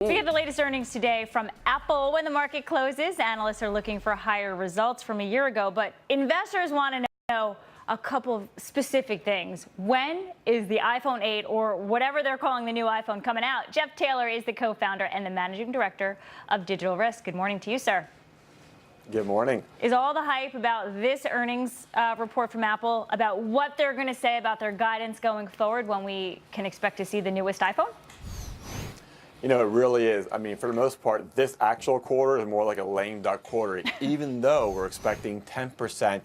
We get the latest earnings today from Apple. When the market closes, analysts are looking for higher results from a year ago, but investors want to know a couple of specific things. When is the iPhone 8 or whatever they're calling the new iPhone coming out? Jeff Taylor is the co-founder and the managing director of Digital Risk. Good morning to you, sir. Good morning. Is all the hype about this earnings report from Apple, about what they're going to say about their guidance going forward, when we can expect to see the newest iPhone? You know, it really is. I mean, for the most part, this actual quarter is more like a lame duck quarter, even though we're expecting 10%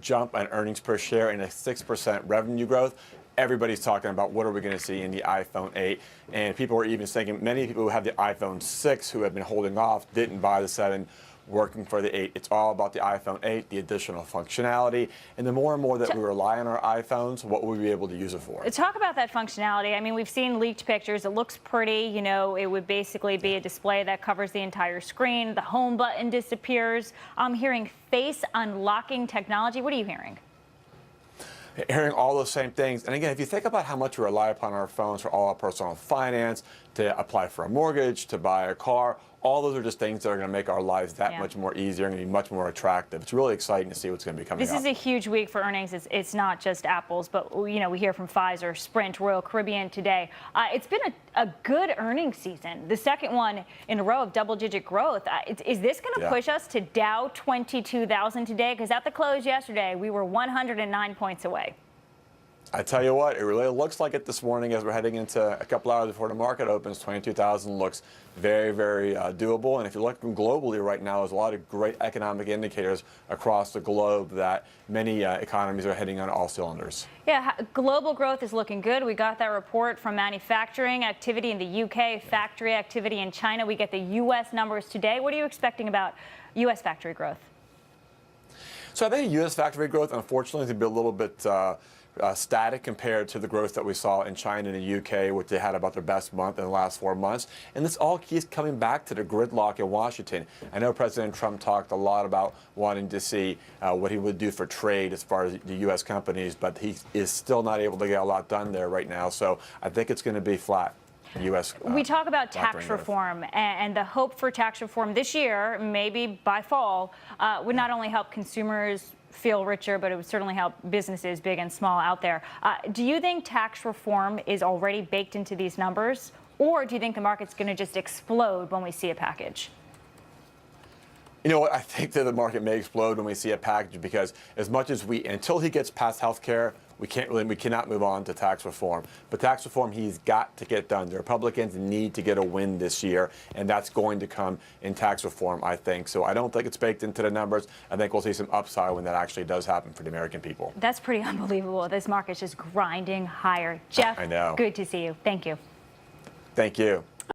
jump on earnings per share and a 6% revenue growth. Everybody's talking about what are we going to see in the iPhone 8, and people are even thinking many people who have the iPhone 6 who have been holding off didn't buy the 7, working for the 8. It's all about the iPhone 8, the additional functionality, and the more and more that we rely on our iPhones, what we'll be able to use it for. Talk about that functionality. I mean, we've seen leaked pictures. It looks pretty. You know, it would basically be a display that covers the entire screen. The home button disappears. I'm hearing face unlocking technology. What are you hearing? Hearing all those same things. And again, if you think about how much we rely upon our phones for all our personal finance, to apply for a mortgage, to buy a car, all those are just things that are going to make our lives that much more easier and be much more attractive. It's really exciting to see what's going to be coming up. This is a huge week for earnings. It's not just Apple's, but you know, we hear from Pfizer, Sprint, Royal Caribbean today. It's been a good earnings season, the second one in a row of double-digit growth. Is this going to push us to Dow 22,000 today? Because at the close yesterday, we were 109 points away. I tell you what, it really looks like it this morning as we're heading into a couple hours before the market opens. 22,000 looks very, very doable. And if you're looking globally right now, there's a lot of great economic indicators across the globe that many economies are heading on all cylinders. Yeah, global growth is looking good. We got that report from manufacturing activity in the UK, factory activity in China. We get the U.S. numbers today. What are you expecting about U.S. factory growth? So I think U.S. factory growth, unfortunately, is going to be a little bit static compared to the growth that we saw in China and the UK, which they had about their best month in the last 4 months. And this all keeps coming back to the gridlock in Washington. I know President Trump talked a lot about wanting to see what he would do for trade as far as the U.S. companies, but he is still not able to get a lot done there right now. So I think it's going to be flat. U.S. We talk about tax reform, and the hope for tax reform this year, maybe by fall, would not only help consumers feel richer, but it would certainly help businesses, big and small, out there. Do you think tax reform is already baked into these numbers, or do you think the market's going to just explode when we see a package? You know what? I think that the market may explode when we see a package, because as much as until he gets past health care, we cannot move on to tax reform. But tax reform, he's got to get done. The Republicans need to get a win this year, and that's going to come in tax reform, I think. So I don't think it's baked into the numbers. I think we'll see some upside when that actually does happen for the American people. That's pretty unbelievable. This market's just grinding higher. Jeff, I know. Good to see you. Thank you. Thank you.